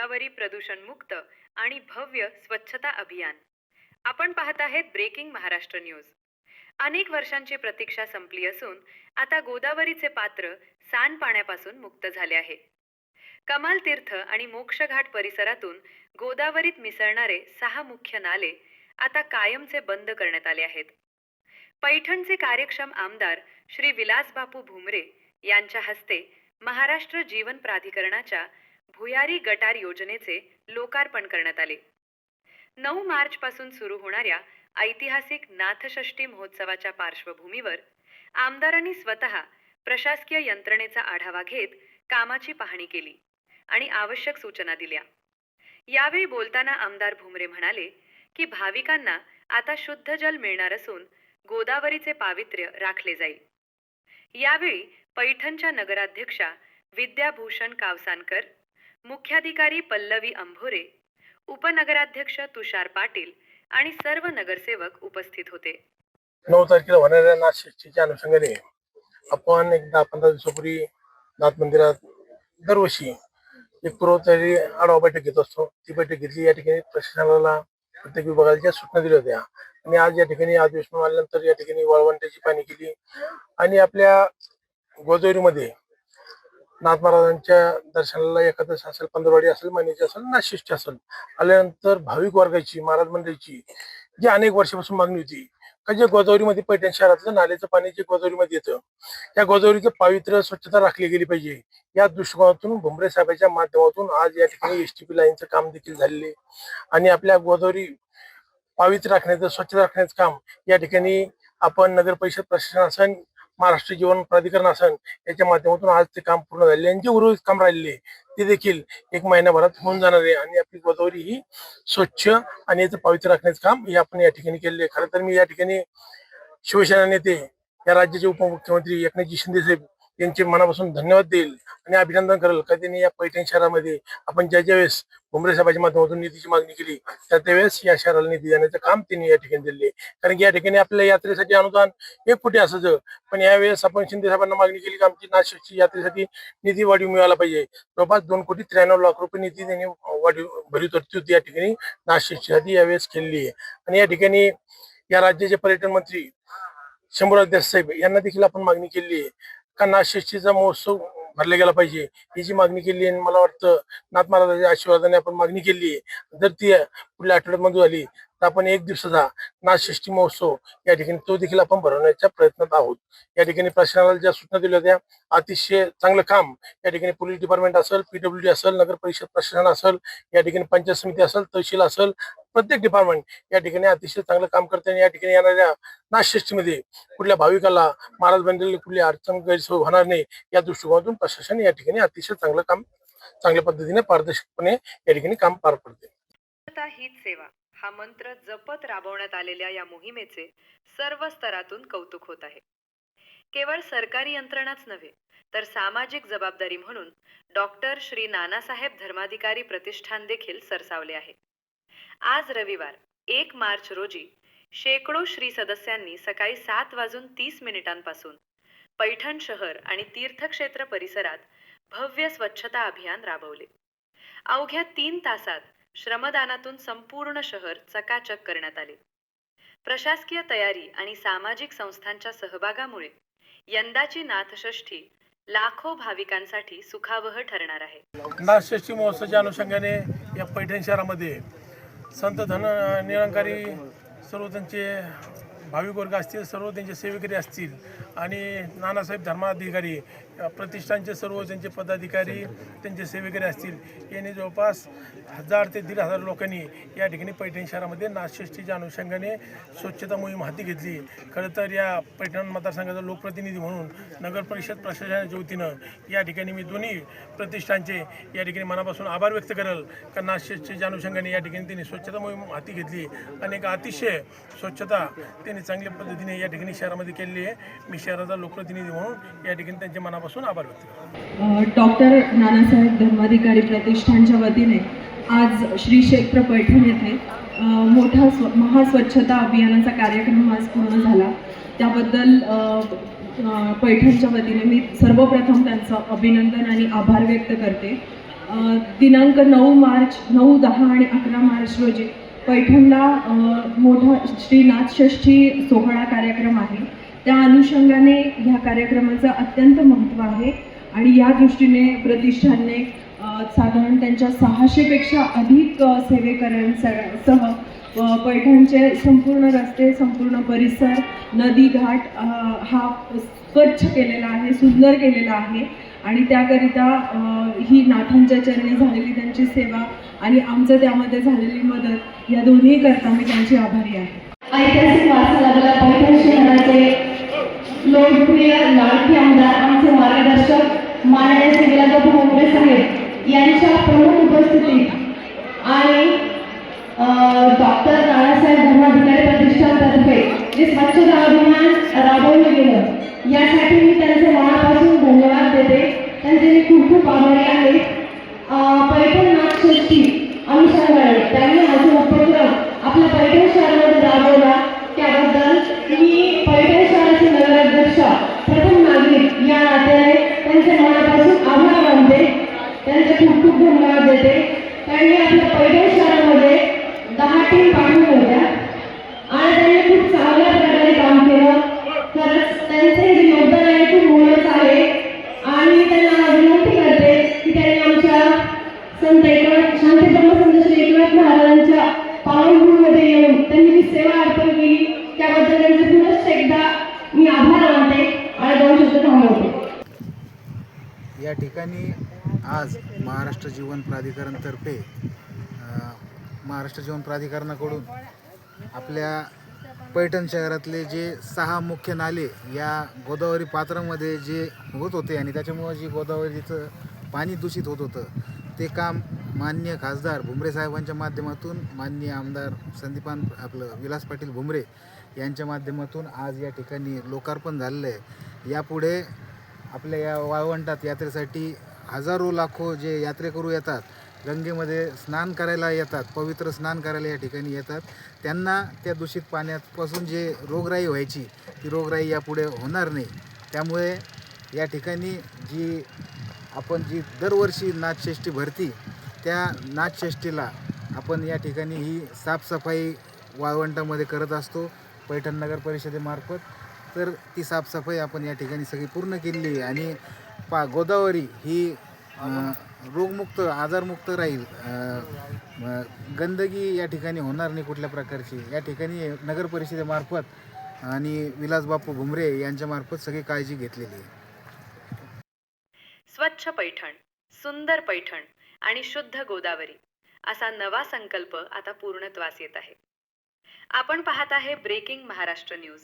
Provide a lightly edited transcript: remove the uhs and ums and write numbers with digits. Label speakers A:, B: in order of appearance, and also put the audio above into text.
A: गोदावरी प्रदूषणमुक्त आणि भव्य स्वच्छता अभियान. आपण पाहत आहेत ब्रेकिंग महाराष्ट्र न्यूज. अनेक वर्षांची प्रतीक्षा संपली असून आता गोदावरीचे पात्र सांडपाण्यापासून मुक्त झाले आहे. कमाल तीर्थ आणि मोक्षघाट परिसरातून गोदावरीत मिसळणारे 6 मुख्य नाले आता कायमचे बंद करण्यात आले आहेत. पैठणचे कार्यक्षम आमदार श्री विलासबापू भुमरे यांच्या हस्ते महाराष्ट्र जीवन प्राधिकरणाच्या भुयारी गटार योजनेचे लोकार्पण करण्यात आले. 9 मार्च पासून सुरू होणाऱ्या ऐतिहासिक नाथषष्ठी महोत्सवाच्या पार्श्वभूमीवर आमदारांनी स्वतः प्रशासकीय यंत्रणेचा आढावा घेत कामाची पाहणी केली आणि आवश्यक सूचना दिल्या. यावेळी बोलताना आमदार भुमरे म्हणाले की भाविकांना आता शुद्ध जल मिळणार असून गोदावरीचे पावित्र्य राखले जाईल. यावेळी पैठणच्या नगराध्यक्षा विद्याभूषण कावसानकर, मुख्याधिकारी पल्लवी अंभोरे, उपनगराध्यक्ष तुषार पाटील आणि सर्व नगरसेवक उपस्थित होते.
B: 9 तारखेला होणाऱ्या नाथषष्ठीच्या अनुषंगाने आपण एकदा 15 दिवसापूर्वी नाथ मंदिरात दरवर्षी एक पूर्वतयारी आढावा बैठक घेत असतो. ती बैठक घेतली. या ठिकाणी प्रशासनाला प्रत्येक विभागाला ज्या सूचना दिल्या होत्या आणि आज या ठिकाणी अधिवेशन आल्यानंतर या ठिकाणी वाळवंटाची पाहणी केली आणि आपल्या गोदावरीमध्ये नाथ महाराजांच्या दर्शनाला एकादश असेल, पंधरवाडी असेल, महिन्याची असेल, नाथषष्ठी असेल, आल्यानंतर भाविक वर्गाची, महाराज मंडळीची जी अनेक वर्षापासून मागणी होती का जे गोदावरीमध्ये पैठण शहरातलं नाल्याचं पाणी जे गोदावरीमध्ये येतं त्या गोदावरीचं पावित्र्य स्वच्छता राखली गेली पाहिजे या दृष्टिकोनातून भुमरे साहेबांच्या माध्यमातून आज या ठिकाणी एसटीपी लाईनचं काम देखील झालेले आणि आपल्या गोदावरी पावित्र्य राखण्याचं, स्वच्छता राखण्याचं काम या ठिकाणी आपण नगर परिषद प्रशासन असेल, महाराष्ट्र जीवन प्राधिकरण असेल याच्या माध्यमातून आज ते काम पूर्ण झाले आणि जे उर्वरित काम राहिलेले ते देखील 1 महिन्याभरात होऊन जाणार आहे आणि आपली गोदावरी ही स्वच्छ आणि याचं पावित्र्य राखण्याचं काम हे आपण या ठिकाणी केले. खरं तर मी या ठिकाणी शिवसेना नेते या राज्याचे उपमुख्यमंत्री एकनाथजी शिंदे साहेब यांचे मनापासून धन्यवाद देईल आणि अभिनंदन करेल का त्यांनी या पैठण शहरामध्ये आपण ज्या वेळेस भुमरे साहेबांच्या माध्यमातून निधीची मागणी केली त्यावेळेस या शहराला निधी देण्याचं काम त्यांनी या ठिकाणी दिले. कारण की या ठिकाणी आपल्या यात्रेसाठी अनुदान 1 कोटी असायचं पण यावेळेस आपण शिंदे साहेबांना मागणी केली की आमची नाथषष्ठी यात्रेसाठी निधी वाढीव मिळाला पाहिजे. जवळपास 2,93,00,000 रुपये निधी त्यांनी वाढीव भरीव तरतूद या ठिकाणी नाथषष्ठीसाठी यावेळेस केलेली आहे. आणि या ठिकाणी या राज्याचे पर्यटन मंत्री शंभूराज देसाई साहेब यांना देखील आपण मागणी केली आहे का नाथषष्ठीचा महोत्सव भरला गेला पाहिजे याची मागणी केली आणि मला वाटतं नाथ महाराजांच्या आशीर्वादाने आपण मागणी केली आहे. जर ती पुढल्या आठवड्यात मंजूर झाली तर आपण 1 दिवसाचा नाथषष्ठी महोत्सव या ठिकाणी तो देखील आपण भरवण्याच्या प्रयत्नात आहोत. या ठिकाणी प्रशासनाला ज्या सूचना दिल्या होत्या अतिशय चांगलं काम या ठिकाणी पोलीस डिपार्टमेंट असेल, PWD असेल, नगर परिषद प्रशासन असेल, या ठिकाणी पंचायत समिती असेल, तहसील असेल, प्रत्येक डिपार्टमेंट या ठिकाणी अतिशय चांगलं काम करते आणि या ठिकाणी येणाऱ्या नाथषष्ठीमध्ये कुठल्या भाविकाला, महाराज मंडळी कुठली अडचण गैरसोय होणार नाही या दृष्टिकोनातून प्रशासन या ठिकाणी अतिशय चांगलं काम, चांगल्या पद्धतीने पारदर्शकपणे या ठिकाणी काम पार पडते.
A: हीच सेवा हा मंत्र जपत राबवण्यात आलेल्या या मोहिमेचे सर्व स्तरातून कौतुक होत आहे. केवळ सरकारी यंत्रणाच नव्हे तर सामाजिक जबाबदारी म्हणून डॉक्टर श्री नानासाहेब धर्माधिकारी प्रतिष्ठान देखील सरसावले आहे. आज रविवार 1 मार्च रोजी शेकडो श्री सदस्यांनी सकाळी 7:30 पैठण शहर आणि तीर्थक्षेत्र परिसरात भव्य स्वच्छता अभियान राबवले. अवघ्या 3 तासात श्रमदानातून संपूर्ण शहर चकाचक करण्यात आले. प्रशासकीय तयारी आणि सामाजिक संस्थांच्या सहभागामुळे यंदाची नाथषष्ठी लाखो भाविकांसाठी सुखावह ठरणार आहे.
B: नाथषष्ठी महोत्सवाच्या अनुषंगाने या पैठण शहरामध्ये संत धन निरंकारी सर्व त्यांचे भाविक वर्ग असतील, सर्व त्यांचे सेवेकरी असतील आणि नानासाहेब धर्माधिकारी प्रतिष्ठानचे सर्व त्यांचे पदाधिकारी, त्यांचे सेवेकरी असतील यांनी जवळपास 1000 ते 1,500 लोकांनी या ठिकाणी पैठण शहरामध्ये नाथषष्ठीच्या अनुषंगाने स्वच्छता मोहीम हाती घेतली. खरं तर या पैठण मतदारसंघाचा लोकप्रतिनिधी म्हणून नगर परिषद प्रशासनाच्या वतीनं या ठिकाणी मी दोन्ही प्रतिष्ठानचे या ठिकाणी मनापासून आभार व्यक्त करेल का नाथषष्ठीच्या अनुषंगाने या ठिकाणी त्यांनी स्वच्छता मोहीम हाती घेतली आणि एक अतिशय स्वच्छता त्यांनी चांगल्या पद्धतीने या ठिकाणी शहरामध्ये केलेली आहे. मी शहराचा लोकप्रतिनिधी म्हणून या ठिकाणी त्यांच्या मनापासून आभार व्यक्त करतो.
C: डॉक्टर नानासाहेब धर्माधिकारी प्रतिष्ठानच्या वतीने आज श्री क्षेत्र पैठण येथे मोठा महास्वच्छता अभियानाचा कार्यक्रम आज पूर्ण झाला. त्याबद्दल पैठणच्या वतीने मी सर्वप्रथम त्यांचं अभिनंदन आणि आभार व्यक्त करते. दिनांक 9 मार्च 9, 10 आणि 11 मार्च रोजी पैठणला मोठा श्रीनाथ षष्ठी सोहळा कार्यक्रम आहे. त्या अनुषंगाने ह्या कार्यक्रमाचं अत्यंत महत्त्व आहे आणि या दृष्टीने प्रतिष्ठानने साधारण त्यांच्या 600पेक्षा अधिक सेवेकऱ्यांसह पैठणचे संपूर्ण रस्ते, संपूर्ण परिसर, नदी घाट हा स्वच्छ केलेला आहे, सुंदर केलेला आहे आणि त्याकरिता ही नाथांच्या चरणी झालेली त्यांची सेवा आणि आमचं त्यामध्ये झालेली मदत या दोन्ही करता मी त्यांची आभारी आहे.
D: ऐतिहासिक वारसा लाभलेल्या पैठण शहराचे लोकप्रिय लाडके आमदार आमचे मार्गदर्शक माननीय श्री विलासबापू भुमरे साहेब यांच्या प्रमुख उपस्थितीत आणि डॉक्टर नानासाहेब धर्माधिकारी प्रतिष्ठानतर्फे जे स्वच्छता अभियान राबवलं गेलं यासाठी मी त्यांचे मनापासून धन्यवाद देते. त्यांचे मी खूप खूप आभारी आहे. पैठण नाथषष्ठी अनुषंगाने त्यांनी हा जो उपक्रम आपल्या पैठण शहरामध्ये राबवला त्याबद्दल मी पैठण शहराचे नगराध्यक्ष प्रथम नागरिक या नात्याने त्यांचे मनापासून आभार मानते. त्यांचे खूप खूप धन्यवाद देते. त्यांनी आपल्या पैठण शहरामध्ये 10 टीम पाठवल्या होत्या आणि त्यांनी खूप चांगल्या प्रकारे काम केलं. खरंच त्यांचे जे योगदान आहे खूप मोलाचं आहे आणि त्यांना विनंती करते की त्यांनी आमच्या संत एकनाथ शांती ब्रह्मसंत श्री एकनाथ महाराजांच्या पावनभूमीमध्ये येऊन त्यांनी जी सेवा अर्पण केली त्याबद्दल त्यांचे पुनश्च एकदा मी आभार मानते आणि 2 शब्द थांबवते.
E: या ठिकाणी आज महाराष्ट्र जीवन प्राधिकरणतर्फे महाराष्ट्र जीवन प्राधिकरणाकडून आपल्या पैठण शहरातले जे 6 मुख्य नाले या गोदावरी पात्रामध्ये जे होत होते आणि त्याच्यामुळं जी गोदावरीचं पाणी दूषित होत होतं ते काम माननीय खासदार भुमरे साहेबांच्या माध्यमातून माननीय आमदार विलास पाटील भुमरे यांच्या माध्यमातून आज या ठिकाणी लोकार्पण झालेलं आहे. यापुढे आपल्या या वाळवंटात यात्रेसाठी हजारो लाखो जे यात्रेकरू येतात, गंगेमध्ये स्नान करायला येतात, पवित्र स्नान करायला या ठिकाणी येतात, त्यांना त्या दूषित पाण्यापासून जे रोगराई व्हायची ती रोगराई यापुढे होणार नाही. त्यामुळे या ठिकाणी आपण जी दरवर्षी नाथषष्ठी भरती त्या नाथषष्ठीला आपण या ठिकाणी ही साफसफाई वाळवंटामध्ये करत असतो पैठण नगर परिषदेमार्फत. तर ती साफसफाई आपण या ठिकाणी सगळी पूर्ण केली आणि गोदावरी ही रोगमुक्त आजारमुक्त राहील, गंदगी या ठिकाणी होणार नाही कुठल्या प्रकारची. या ठिकाणी नगर परिषदेमार्फत आणि विलासबापू भुमरे यांच्यामार्फत सगळी काळजी घेतलेली आहे.
A: स्वच्छ पैठण, सुंदर पैठण आणि शुद्ध गोदावरी असा नवा संकल्प आता पूर्णत्वास येत आहे. आपण पाहत आहे ब्रेकिंग महाराष्ट्र न्यूज.